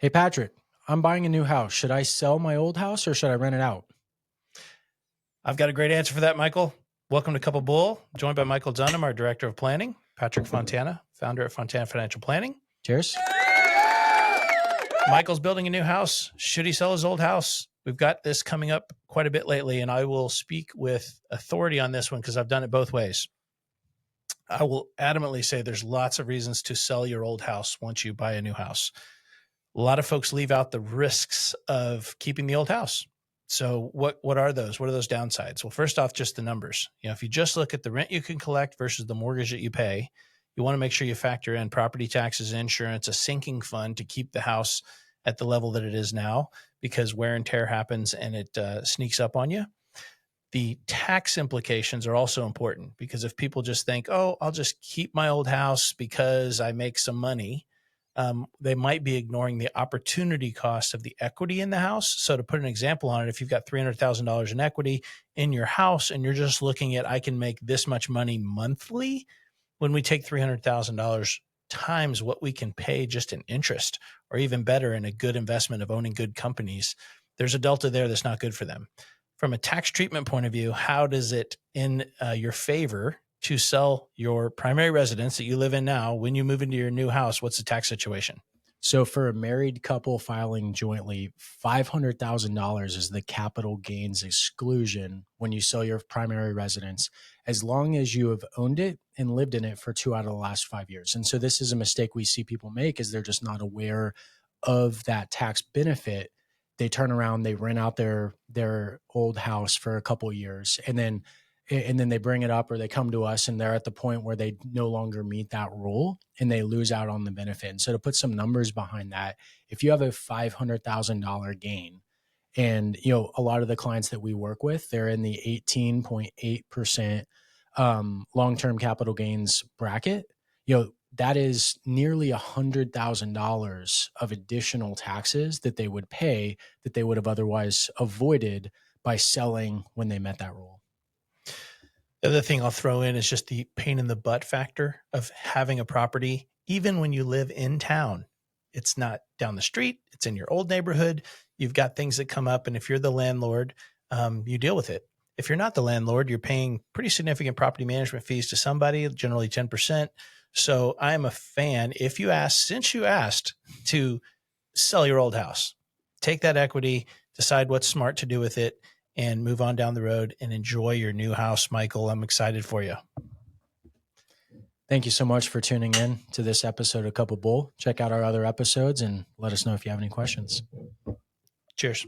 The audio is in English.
Hey, Patrick, I'm buying a new house. Should I sell my old house or should I rent it out? I've got a great answer for that, Michael. Welcome to Couple Bull, joined by Michael Dunham, our Director of Planning, Patrick Fontana, founder at Fontana Financial Planning. Cheers. Michael's building a new house. Should he sell his old house? We've got this coming up quite a bit lately, and I will speak with authority on this one because I've done it both ways. I will adamantly say there's lots of reasons to sell your old house once you buy a new house. A lot of folks leave out the risks of keeping the old house. So what are those? What are those downsides? Well, first off, just the numbers. If you just look at the rent you can collect versus the mortgage that you pay, you want to make sure you factor in property taxes, insurance, a sinking fund to keep the house at the level that it is now, because wear and tear happens and it sneaks up on you. The tax implications are also important, because if people just think, oh, I'll just keep my old house because I make some money, they might be ignoring the opportunity cost of the equity in the house. So to put an example on it, if you've got $300,000 in equity in your house and you're just looking at, I can make this much money monthly, when we take $300,000 times what we can pay just in interest, or even better, in a good investment of owning good companies, there's a delta there that's not good for them. From a tax treatment point of view, how does it in your favor to sell your primary residence that you live in now when you move into your new house? What's the tax situation? So for a married couple filing jointly, $500,000 is the capital gains exclusion when you sell your primary residence, as long as you have owned it and lived in it for 2 out of the last 5 years. And so this is a mistake we see people make, is they're just not aware of that tax benefit. They turn around, they rent out their old house for a couple of years, and then they bring it up, or they come to us and they're at the point where they no longer meet that rule and they lose out on the benefit. And so to put some numbers behind that, if you have a $500,000 gain, and a lot of the clients that we work with, they're in the 18.8% long-term capital gains bracket, that is nearly $100,000 of additional taxes that they would pay that they would have otherwise avoided by selling when they met that rule. The other thing I'll throw in is just the pain in the butt factor of having a property, even when you live in town. It's not down the street, it's in your old neighborhood. You've got things that come up, and if you're the landlord, you deal with it. If you're not the landlord, you're paying pretty significant property management fees to somebody, generally 10%. So I'm a fan, since you asked to sell your old house, take that equity, decide what's smart to do with it, and move on down the road and enjoy your new house. Michael, I'm excited for you. Thank you so much for tuning in to this episode of Couple Bull. Check out our other episodes and let us know if you have any questions. Cheers.